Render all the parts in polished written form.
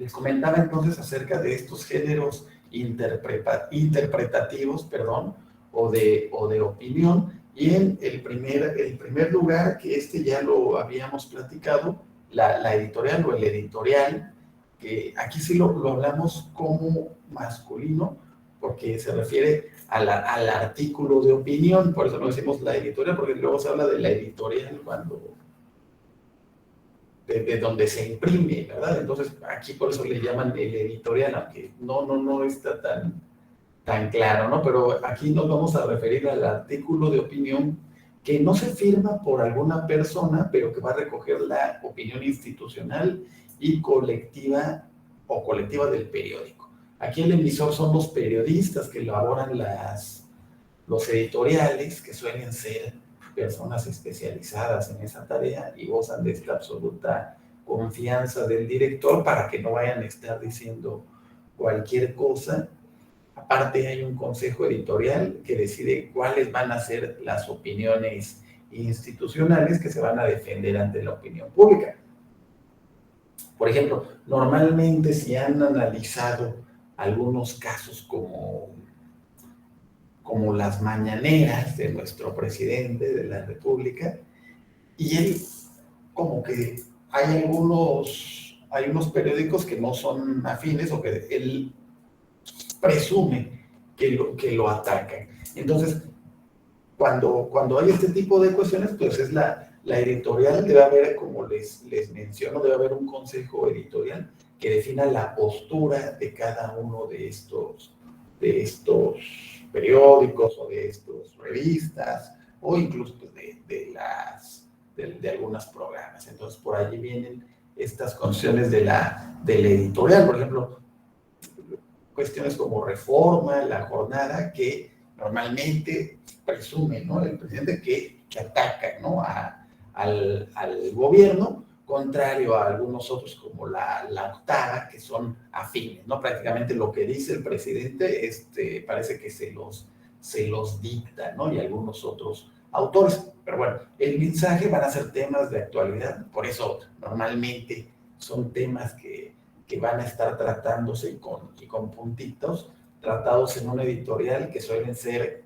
Les comentaba entonces acerca de estos géneros interpretativos, o de opinión, y en el primer lugar, que ya lo habíamos platicado, la editorial o el editorial, que aquí sí lo hablamos como masculino, porque se refiere al artículo de opinión, por eso no decimos la editorial, porque luego se habla de la editorial cuando de donde se imprime, ¿verdad? Entonces, aquí por eso le llaman el editorial, aunque no está tan claro, ¿no? Pero aquí nos vamos a referir al artículo de opinión que no se firma por alguna persona, pero que va a recoger la opinión institucional y colectiva o colectiva del periódico. Aquí el emisor son los periodistas que elaboran los editoriales, que suelen ser personas especializadas en esa tarea y gozan de esta absoluta confianza del director para que no vayan a estar diciendo cualquier cosa. Aparte hay un consejo editorial que decide cuáles van a ser las opiniones institucionales que se van a defender ante la opinión pública. Por ejemplo, normalmente si han analizado algunos casos como las mañaneras de nuestro presidente de la República, y él como que hay unos periódicos que no son afines o que él presume que lo atacan. Entonces, cuando hay este tipo de cuestiones, pues es la editorial, debe haber, como les menciono, debe haber un consejo editorial que defina la postura de cada uno de estos periódicos o de estas revistas o incluso de algunos programas. Entonces, por allí vienen estas condiciones de la editorial. Por ejemplo, cuestiones como Reforma, La Jornada, que normalmente presume, ¿no?, el presidente que ataca, ¿no?, al gobierno, contrario a algunos otros como la Octava, que son afines, ¿no? Prácticamente lo que dice el presidente parece que se los dicta, ¿no? Y algunos otros autores. Pero bueno, el mensaje van a ser temas de actualidad, por eso normalmente son temas que van a estar tratándose y con puntitos, tratados en una editorial que suelen ser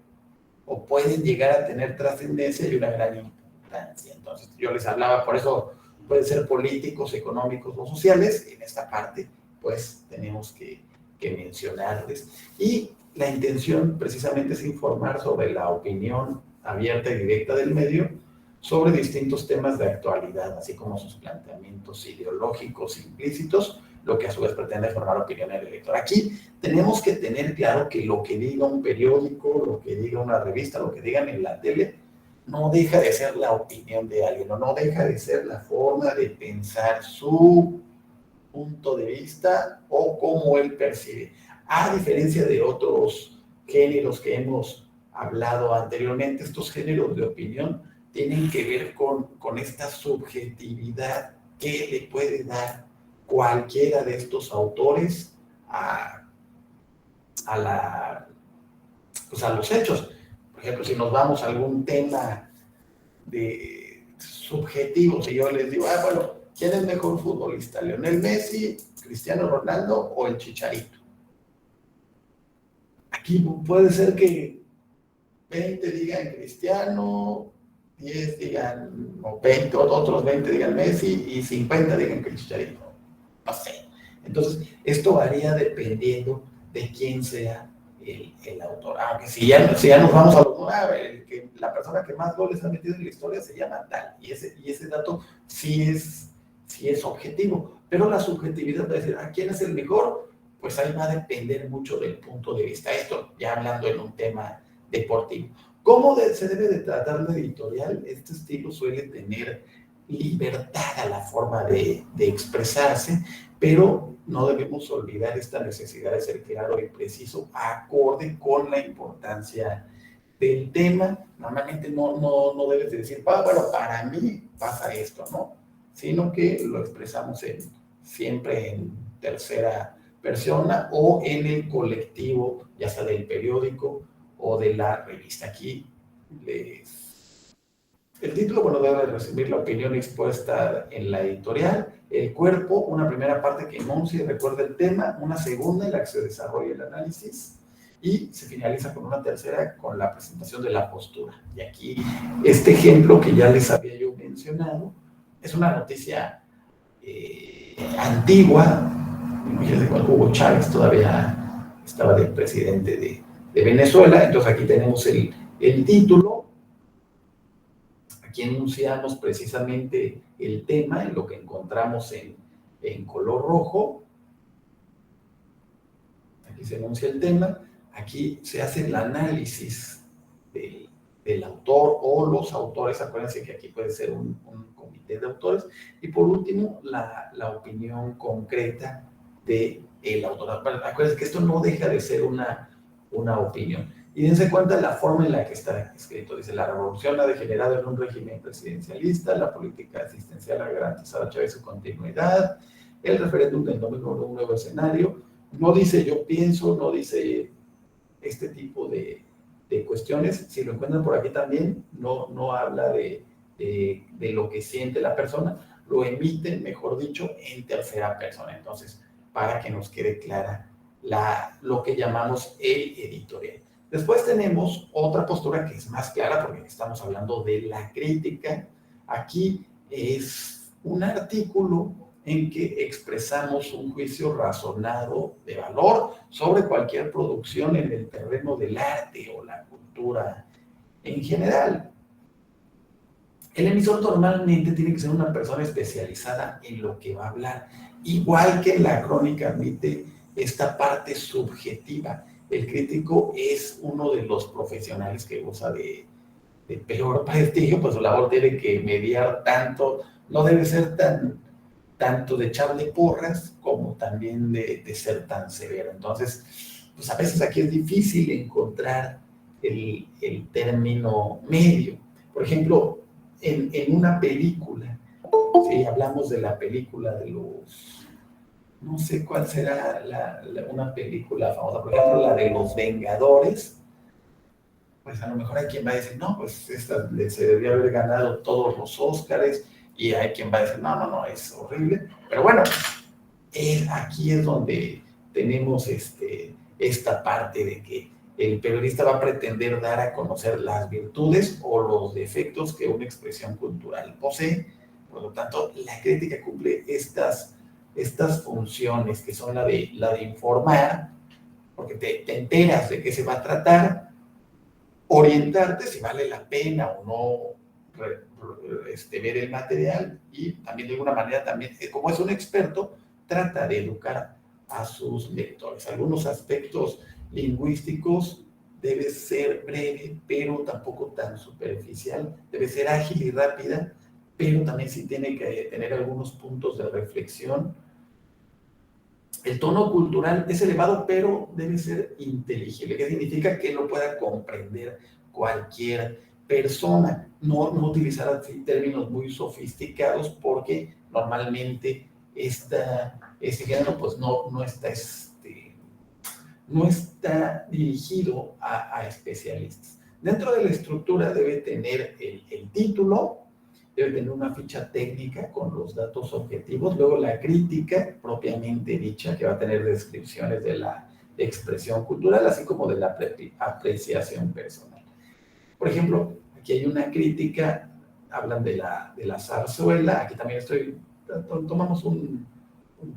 o pueden llegar a tener trascendencia y una gran importancia. Entonces, yo les hablaba, por eso pueden ser políticos, económicos o sociales. En esta parte, pues, tenemos que mencionarles. Y la intención, precisamente, es informar sobre la opinión abierta y directa del medio sobre distintos temas de actualidad, así como sus planteamientos ideológicos implícitos, lo que a su vez pretende formar opinión en el lector. Aquí tenemos que tener claro que lo que diga un periódico, lo que diga una revista, lo que digan en la tele, no deja de ser la opinión de alguien, no deja de ser la forma de pensar, su punto de vista o cómo él percibe. A diferencia de otros géneros que hemos hablado anteriormente, estos géneros de opinión tienen que ver con esta subjetividad que le puede dar cualquiera de estos autores a los hechos. Por ejemplo, si nos vamos a algún tema de subjetivo, si yo les digo, bueno, ¿quién es mejor futbolista? ¿Lionel Messi, Cristiano Ronaldo o el Chicharito? Aquí puede ser que 20 digan Cristiano, 10 digan, o 20, otros 20 digan Messi y 50 digan que el Chicharito. No sé. Entonces, esto varía dependiendo de quién sea el autor. Aunque si ya nos vamos a los la persona que más goles ha metido en la historia se llama tal, y ese dato sí es objetivo, pero la subjetividad va a decir, ¿quién es el mejor? Pues ahí va a depender mucho del punto de vista. Esto ya hablando en un tema deportivo. ¿Cómo se debe de tratar la editorial? Este estilo suele tener libertad a la forma de expresarse, pero no debemos olvidar esta necesidad de ser claro y preciso, acorde con la importancia del tema. Normalmente no debes de decir, bueno, para mí pasa esto, ¿no? Sino que lo expresamos siempre en tercera persona o en el colectivo, ya sea del periódico o de la revista. Aquí El título, bueno, debe resumir la opinión expuesta en la editorial. El cuerpo, una primera parte que enuncia y recuerda el tema, una segunda en la que se desarrolla el análisis y se finaliza con una tercera con la presentación de la postura. Y aquí, este ejemplo que ya les había yo mencionado, es una noticia antigua. Imagínense cuando Hugo Chávez todavía estaba de presidente de Venezuela. Entonces aquí tenemos el título. Aquí enunciamos precisamente el tema, en lo que encontramos en color rojo. Aquí se enuncia el tema. Aquí se hace el análisis del autor o los autores. Acuérdense que aquí puede ser un comité de autores. Y por último, la opinión concreta del autor. Acuérdense que esto no deja de ser una opinión. Y dense cuenta de la forma en la que está escrito. Dice, la revolución ha degenerado en un régimen presidencialista, la política asistencial ha garantizado a Chávez su continuidad, el referéndum del domingo de un nuevo escenario. No dice yo pienso, no dice este tipo de cuestiones. Si lo encuentran por aquí también, no habla de lo que siente la persona, lo emiten, mejor dicho, en tercera persona. Entonces, para que nos quede clara lo que llamamos el editorial. Después tenemos otra postura que es más clara porque estamos hablando de la crítica. Aquí es un artículo en que expresamos un juicio razonado de valor sobre cualquier producción en el terreno del arte o la cultura en general. El emisor normalmente tiene que ser una persona especializada en lo que va a hablar, igual que la crónica admite esta parte subjetiva. El crítico es uno de los profesionales que goza de peor prestigio, pues su labor tiene que mediar tanto, no debe ser tanto de echarle porras como también de ser tan severo. Entonces, pues a veces aquí es difícil encontrar el término medio. Por ejemplo, en una película, si hablamos de la película de los... No sé cuál será una película famosa, por ejemplo, la de Los Vengadores, pues a lo mejor hay quien va a decir, no, pues esta se debería haber ganado todos los Óscares, y hay quien va a decir, no, es horrible. Pero bueno, aquí es donde tenemos esta parte de que el periodista va a pretender dar a conocer las virtudes o los defectos que una expresión cultural posee. Por lo tanto, la crítica cumple estas funciones, que son la de informar, porque te enteras de qué se va a tratar, orientarte si vale la pena o no ver el material, y también de alguna manera, también, como es un experto, trata de educar a sus lectores. Algunos aspectos lingüísticos: debe ser breve, pero tampoco tan superficial, debe ser ágil y rápida, pero también sí tiene que tener algunos puntos de reflexión. El tono cultural es elevado, pero debe ser inteligible, que significa que lo pueda comprender cualquier persona. No utilizar términos muy sofisticados, porque normalmente este género pues no está dirigido a especialistas. Dentro de la estructura debe tener el título, debe tener una ficha técnica con los datos objetivos, luego la crítica propiamente dicha, que va a tener descripciones de la expresión cultural, así como de la apreciación personal. Por ejemplo, aquí hay una crítica, hablan de la zarzuela. Aquí también tomamos un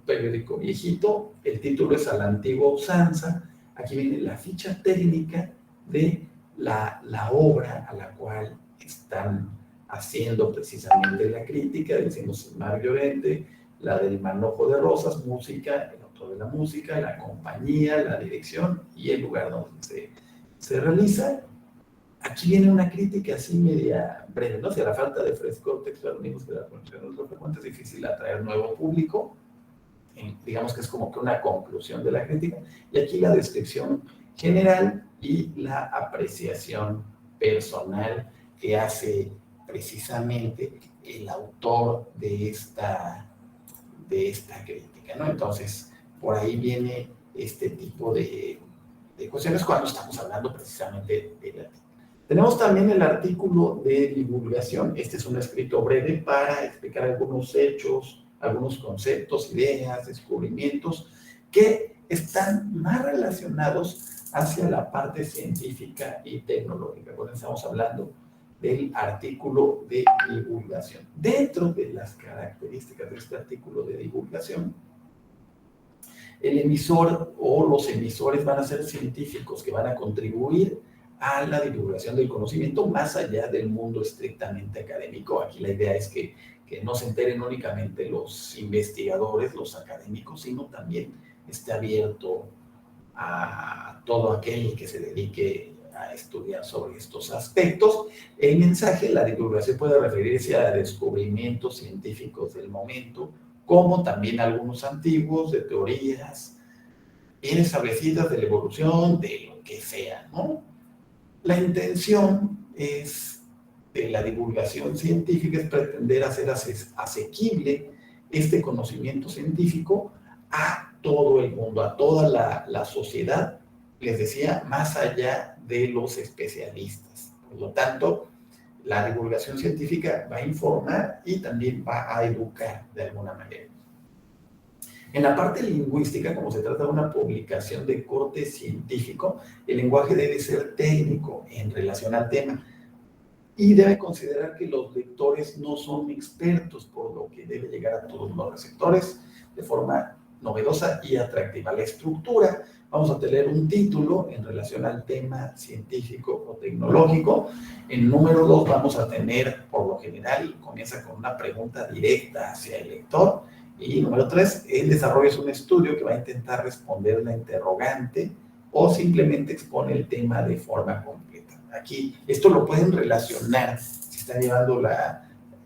periódico viejito, el título es A la antigua usanza. Aquí viene la ficha técnica de la obra a la cual están haciendo precisamente la crítica. Decimos Mar Llorente, la del Manojo de Rosas, música, el autor de la música, la compañía, la dirección y el lugar donde se realiza. Aquí viene una crítica así media breve, ¿no? Si a la falta de frescor textual unimos que la conexión de los frecuentes es difícil atraer nuevo público. Digamos que es como que una conclusión de la crítica. Y aquí la descripción general y la apreciación personal que hace precisamente el autor de esta crítica, ¿no? Entonces, por ahí viene este tipo de cuestiones cuando estamos hablando precisamente de la crítica. Tenemos también el artículo de divulgación. Este es un escrito breve para explicar algunos hechos, algunos conceptos, ideas, descubrimientos que están más relacionados hacia la parte científica y tecnológica. Bueno, estamos hablando del artículo de divulgación. Dentro de las características de este artículo de divulgación, el emisor o los emisores van a ser científicos que van a contribuir a la divulgación del conocimiento más allá del mundo estrictamente académico. Aquí la idea es que no se enteren únicamente los investigadores, los académicos, sino también esté abierto a todo aquel que se dedique a estudiar sobre estos aspectos. El mensaje, la divulgación puede referirse a descubrimientos científicos del momento, como también algunos antiguos, de teorías bien establecidas de la evolución, de lo que sea, ¿no? La intención de la divulgación científica es pretender hacer asequible este conocimiento científico a todo el mundo, a toda la sociedad, les decía, más allá de los especialistas. Por lo tanto, la divulgación científica va a informar y también va a educar de alguna manera. En la parte lingüística, como se trata de una publicación de corte científico, el lenguaje debe ser técnico en relación al tema y debe considerar que los lectores no son expertos, por lo que debe llegar a todos los receptores de forma novedosa y atractiva. La estructura, vamos a tener un título en relación al tema científico o tecnológico. En número 2 vamos a tener, por lo general, comienza con una pregunta directa hacia el lector. Y número 3, el desarrollo es un estudio que va a intentar responder la interrogante o simplemente expone el tema de forma completa. Aquí, esto lo pueden relacionar si están llevando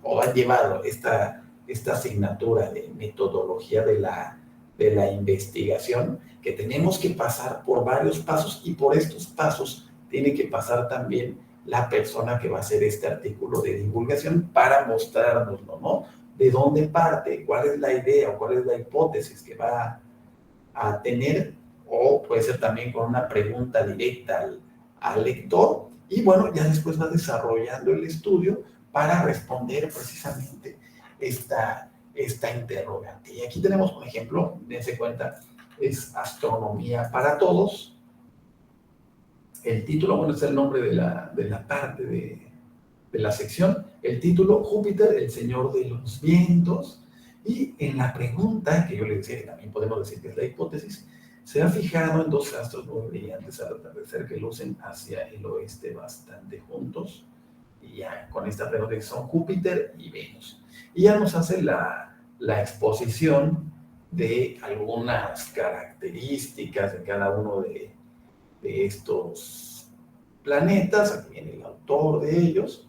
o han llevado esta asignatura de metodología de la investigación, que tenemos que pasar por varios pasos y por estos pasos tiene que pasar también la persona que va a hacer este artículo de divulgación para mostrárnoslo, ¿no? De dónde parte, cuál es la idea o cuál es la hipótesis que va a tener, o puede ser también con una pregunta directa al lector, y bueno, ya después va desarrollando el estudio para responder precisamente esta interrogante. Y aquí tenemos un ejemplo, dense cuenta, es Astronomía para Todos. El título, bueno, es el nombre de la parte de la sección, el título, Júpiter, el señor de los vientos, y en la pregunta, que yo le decía que también podemos decir que es la hipótesis, se ha fijado en dos astros muy brillantes al atardecer que lucen hacia el oeste bastante juntos, y ya con esta pregunta que son Júpiter y Venus. Y ya nos hace la exposición de algunas características de cada uno de estos planetas, aquí viene el autor de ellos,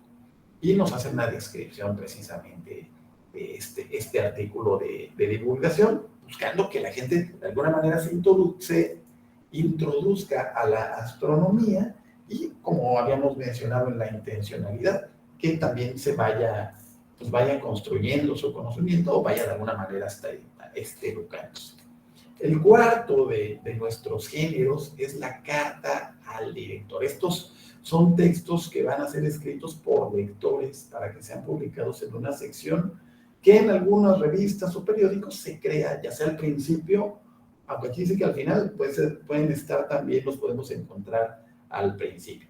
y nos hace una descripción precisamente de este artículo de divulgación, buscando que la gente de alguna manera se introduzca a la astronomía y, como habíamos mencionado en la intencionalidad, que también se vaya construyendo su conocimiento o vaya de alguna manera hasta educándose. El cuarto de nuestros géneros es la carta al director. Estos son textos que van a ser escritos por lectores para que sean publicados en una sección que en algunas revistas o periódicos se crea, ya sea al principio, aunque aquí dice que al final pueden estar también, los podemos encontrar al principio.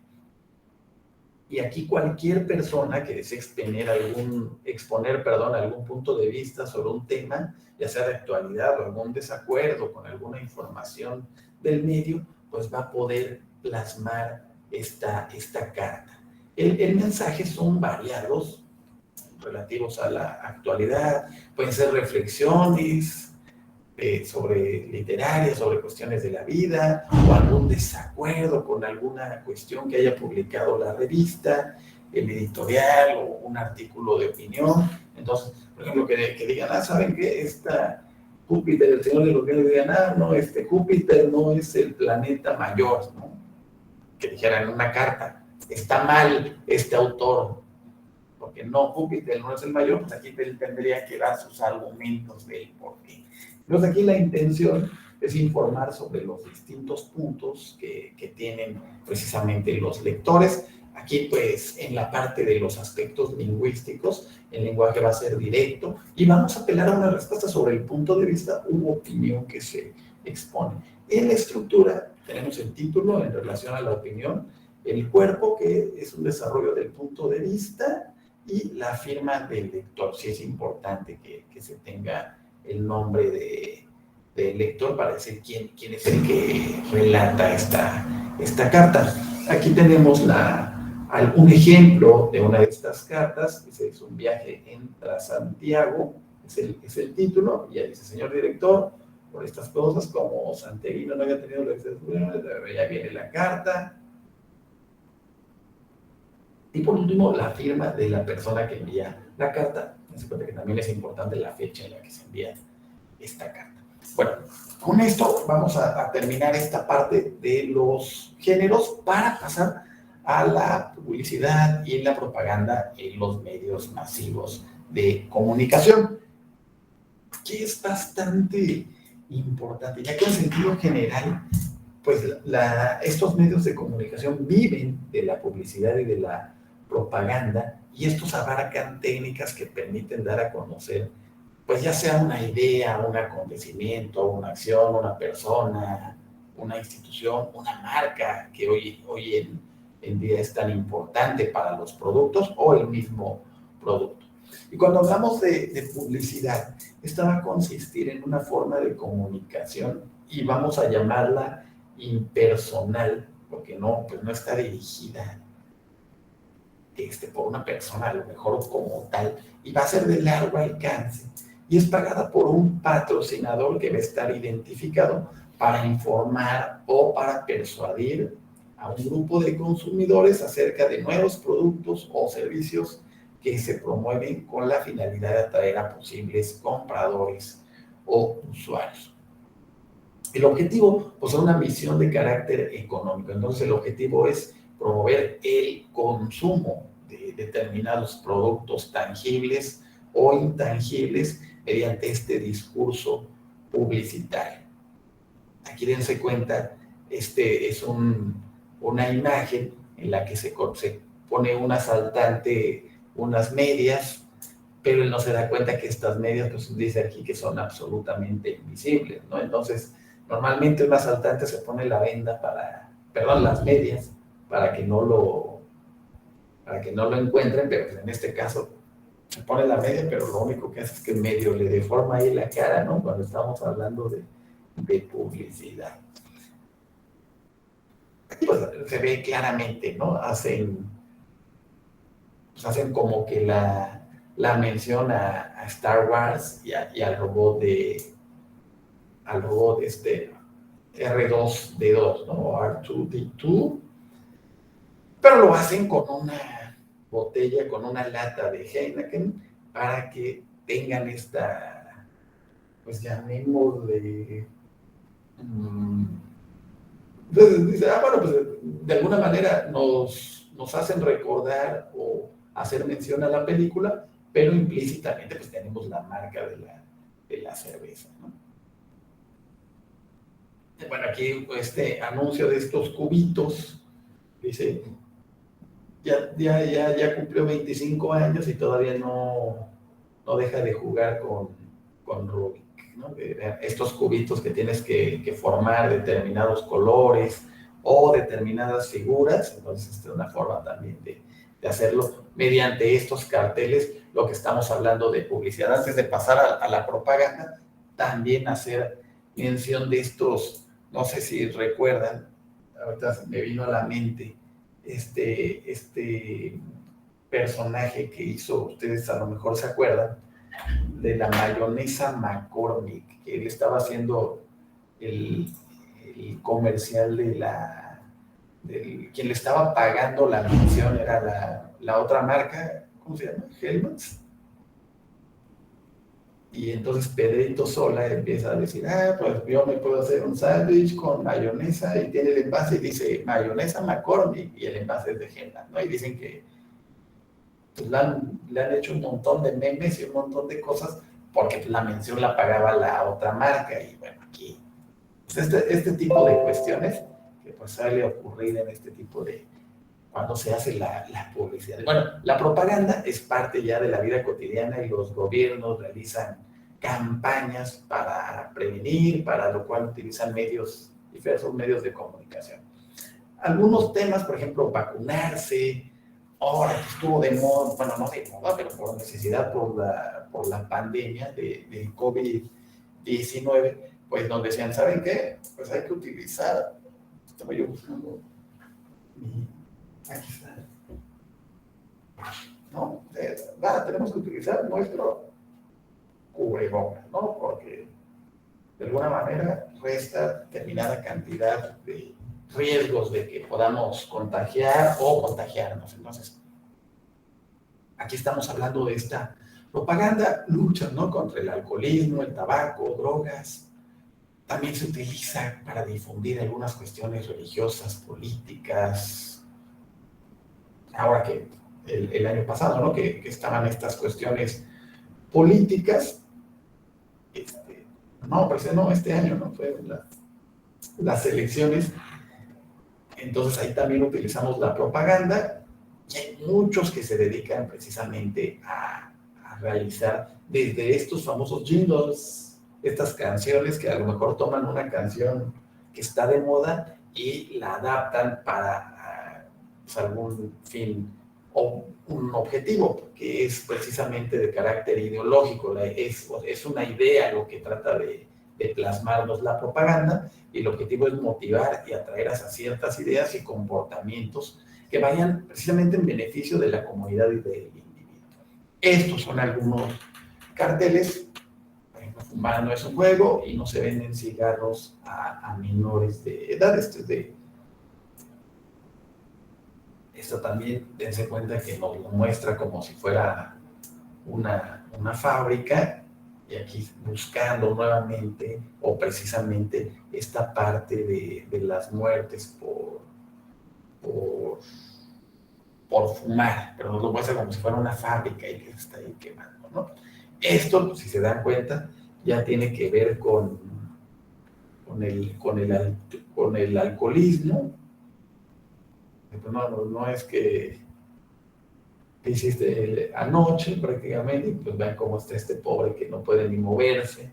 Y aquí cualquier persona que desee exponer algún punto de vista sobre un tema, ya sea de actualidad o algún desacuerdo con alguna información del medio, pues va a poder plasmar esta carta. El mensaje son variados, relativos a la actualidad, pueden ser reflexiones sobre literarias, sobre cuestiones de la vida, o algún desacuerdo con alguna cuestión que haya publicado la revista, el editorial o un artículo de opinión. Entonces, por ejemplo, que digan, ¿saben qué? Júpiter, el señor de los vientos, digan, no, Júpiter no es el planeta mayor, ¿no? Que dijeran en una carta, está mal este autor, porque no, Júpiter no es el mayor, pues aquí tendría que dar sus argumentos del por qué. Entonces aquí la intención es informar sobre los distintos puntos que tienen precisamente los lectores. Aquí, pues, en la parte de los aspectos lingüísticos, el lenguaje va a ser directo y vamos a apelar a una respuesta sobre el punto de vista u opinión que se expone. En la estructura tenemos el título en relación a la opinión, el cuerpo, que es un desarrollo del punto de vista, y la firma del lector. Sí es importante que se tenga el nombre del lector para decir quién es el que relata esta carta. Aquí tenemos un ejemplo de una de estas cartas. Es un viaje a Santiago, es el título, y ya dice: señor director, por estas cosas, como Santiaguino no había tenido la excepción, ya viene la carta. Y por último, la firma de la persona que envía la carta. Se cuenta que también es importante la fecha en la que se envía esta carta. Bueno, con esto vamos a terminar esta parte de los géneros para pasar a la publicidad y la propaganda en los medios masivos de comunicación, que es bastante importante, ya que en sentido general, pues estos medios de comunicación viven de la publicidad y de la propaganda, y estos abarcan técnicas que permiten dar a conocer, pues ya sea una idea, un acontecimiento, una acción, una persona, una institución, una marca que hoy en día es tan importante para los productos o el mismo producto. Y cuando hablamos de publicidad, esta va a consistir en una forma de comunicación y vamos a llamarla impersonal, porque pues no está dirigida por una persona, a lo mejor como tal, y va a ser de largo alcance, y es pagada por un patrocinador que va a estar identificado para informar o para persuadir a un grupo de consumidores acerca de nuevos productos o servicios que se promueven con la finalidad de atraer a posibles compradores o usuarios. El objetivo, pues, es una misión de carácter económico. Entonces, el objetivo es promover el consumo de determinados productos tangibles o intangibles mediante este discurso publicitario. Aquí dense cuenta, es una imagen en la que se pone un asaltante unas medias, pero él no se da cuenta que estas medias, pues dice aquí que son absolutamente invisibles, ¿no? Entonces, normalmente un asaltante se pone la venda las medias, para que no lo encuentren, pero en este caso se pone la media, pero lo único que hace es que medio le deforma ahí la cara, ¿no? Cuando estamos hablando de publicidad. Aquí pues se ve claramente, ¿no? Hacen como que la mención a Star Wars y al robot R2D2, ¿no? R2D2, pero lo hacen con una botella, con una lata de Heineken, para que tengan esta, pues llamémosle, dice, bueno, pues de alguna manera nos hacen recordar o hacer mención a la película, pero implícitamente pues tenemos la marca de la cerveza, ¿no? Bueno, aquí este anuncio de estos cubitos, dice, ya cumplió 25 años y todavía no deja de jugar con Rubik, ¿no? Estos cubitos que tienes que formar determinados colores o determinadas figuras. Entonces, esta es una forma también de hacerlo mediante estos carteles, lo que estamos hablando de publicidad. Antes de pasar a la propaganda, también hacer mención de estos, no sé si recuerdan, ahorita me vino a la mente este personaje que hizo, ustedes a lo mejor se acuerdan, de la mayonesa McCormick, que él estaba haciendo el comercial quien le estaba pagando la mención era la otra marca, ¿cómo se llama? Hellmann's. Y entonces Pedrito Sola empieza a decir, pues yo me puedo hacer un sándwich con mayonesa, y tiene el envase y dice mayonesa McCormick, y el envase es de Hellmann's, ¿no? Y dicen que pues, le han hecho un montón de memes y un montón de cosas porque la mención la pagaba la otra marca. Y bueno, aquí pues este tipo de cuestiones que pues suele ocurrir en este tipo de cuando se hace la publicidad. Bueno, la propaganda es parte ya de la vida cotidiana y los gobiernos realizan campañas para prevenir, para lo cual utilizan diversos medios de comunicación. Algunos temas, por ejemplo, vacunarse, ahora que estuvo de moda, bueno, no de moda, pero por necesidad, por la pandemia del COVID-19, pues nos decían, ¿saben qué? Pues hay que utilizar, estaba yo buscando aquí está, ¿no? Tenemos que utilizar nuestro cubrebocas, ¿no? Porque de alguna manera resta determinada cantidad de riesgos de que podamos contagiar o contagiarnos. Entonces, aquí estamos hablando de esta propaganda, lucha, ¿no? Contra el alcoholismo, el tabaco, drogas. También se utiliza para difundir algunas cuestiones religiosas, políticas. Ahora que el año pasado, ¿no? Que estaban estas cuestiones políticas. No, parece no, este año, ¿no? Fue las elecciones. Entonces ahí también utilizamos la propaganda y hay muchos que se dedican precisamente a realizar desde estos famosos jingles, estas canciones que a lo mejor toman una canción que está de moda y la adaptan para pues, algún fin o un objetivo, que es precisamente de carácter ideológico, es una idea lo que trata de plasmarnos la propaganda, y el objetivo es motivar y atraer a ciertas ideas y comportamientos que vayan precisamente en beneficio de la comunidad y del individuo. Estos son algunos carteles. Por ejemplo, fumar no es un juego y no se venden cigarros a menores de edad. Esto también, dense cuenta que nos lo muestra como si fuera una fábrica, y aquí buscando nuevamente o precisamente esta parte de las muertes por fumar, pero nos lo muestra como si fuera una fábrica y que se está ahí quemando, ¿no? Esto, si se dan cuenta, ya tiene que ver con el alcoholismo. No es que hiciste anoche prácticamente, y pues vean cómo está este pobre que no puede ni moverse,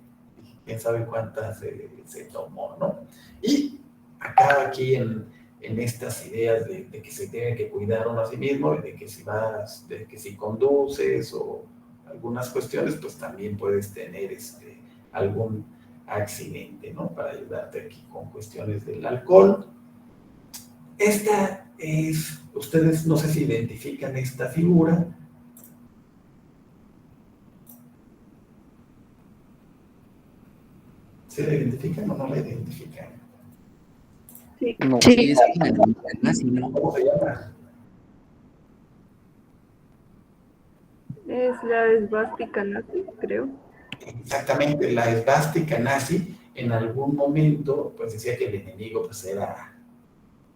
quién sabe cuántas se tomó, ¿no? Y acá aquí en estas ideas de que se tiene que cuidar uno a sí mismo, y de que si conduces o algunas cuestiones, pues también puedes tener algún accidente, ¿no? Para ayudarte aquí con cuestiones del alcohol. Ustedes no sé si identifican esta figura. ¿Se la identifican o no la identifican? Sí. No, sí, es nazi, ¿no? ¿Cómo se llama? Es la esvástica nazi, creo. Exactamente, la esvástica nazi. En algún momento, pues decía que el enemigo pues era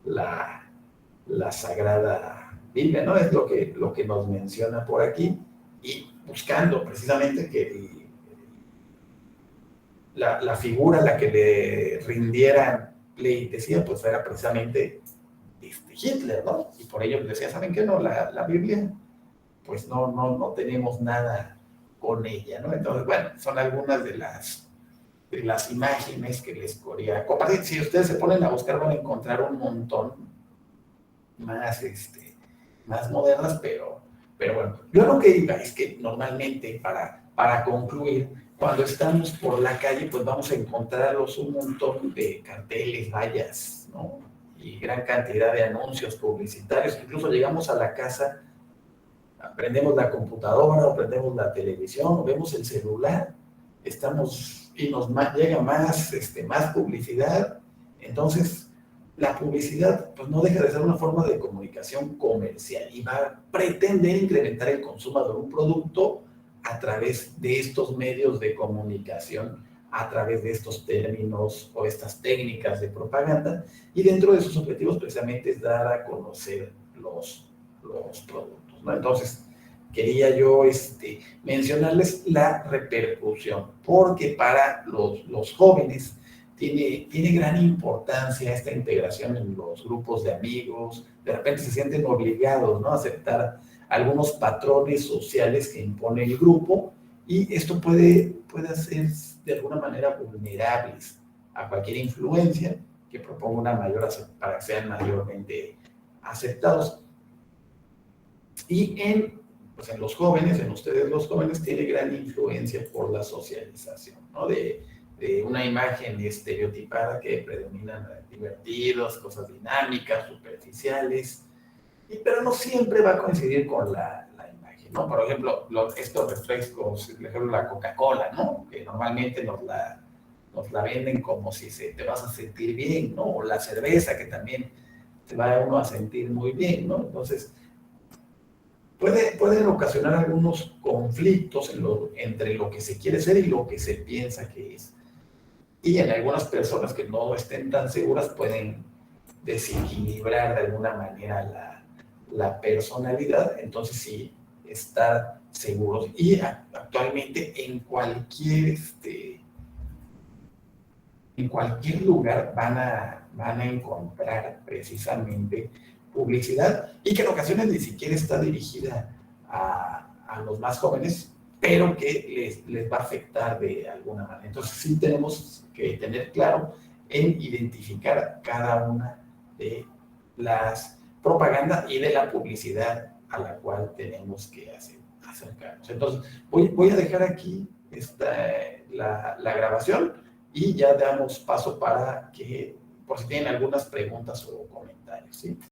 la Sagrada Biblia, ¿no? Es lo que nos menciona por aquí, y buscando precisamente que la figura a la que le rindieran pleitesía, pues era precisamente Hitler, ¿no? Y por ello decía, ¿saben qué? No, la Biblia, pues no tenemos nada con ella, ¿no? Entonces, bueno, son algunas de las imágenes que les quería compartir. Si ustedes se ponen a buscar, van a encontrar un montón más modernas, pero bueno, yo lo que digo es que normalmente para concluir, cuando estamos por la calle, pues vamos a encontrarlos un montón de carteles, vallas, ¿no? Y gran cantidad de anuncios publicitarios. Incluso llegamos a la casa, prendemos la computadora, o prendemos la televisión, o vemos el celular, y nos llega más publicidad. Entonces, la publicidad pues no deja de ser una forma de comunicación comercial y va a pretender incrementar el consumo de un producto a través de estos medios de comunicación, a través de estos términos o estas técnicas de propaganda, y dentro de sus objetivos precisamente es dar a conocer los productos, ¿no? Entonces, quería yo mencionarles la repercusión, porque para los jóvenes tiene gran importancia esta integración en los grupos de amigos. De repente se sienten obligados, ¿no?, a aceptar algunos patrones sociales que impone el grupo, y esto puede hacer de alguna manera vulnerables a cualquier influencia que proponga una mayor para que sean mayormente aceptados. Y pues en los jóvenes, en ustedes los jóvenes, tiene gran influencia por la socialización, ¿no? De una imagen estereotipada que predominan divertidos, cosas dinámicas, superficiales, pero no siempre va a coincidir con la imagen, ¿no? Por ejemplo, estos refrescos, por ejemplo, la Coca-Cola, ¿no?, que normalmente nos la venden como si te vas a sentir bien, ¿no? O la cerveza, que también te va uno a sentir muy bien, ¿no? Entonces, pueden ocasionar algunos conflictos entre lo que se quiere ser y lo que se piensa que es. Y en algunas personas que no estén tan seguras pueden desequilibrar de alguna manera la personalidad. Entonces sí, estar seguros. Y actualmente en cualquier lugar van a encontrar precisamente publicidad, y que en ocasiones ni siquiera está dirigida a los más jóvenes, pero que les va a afectar de alguna manera. Entonces sí tenemos que tener claro en identificar cada una de las propagandas y de la publicidad a la cual tenemos que acercarnos. Entonces voy a dejar aquí la grabación, y ya damos paso para que, por si tienen algunas preguntas o comentarios, ¿sí?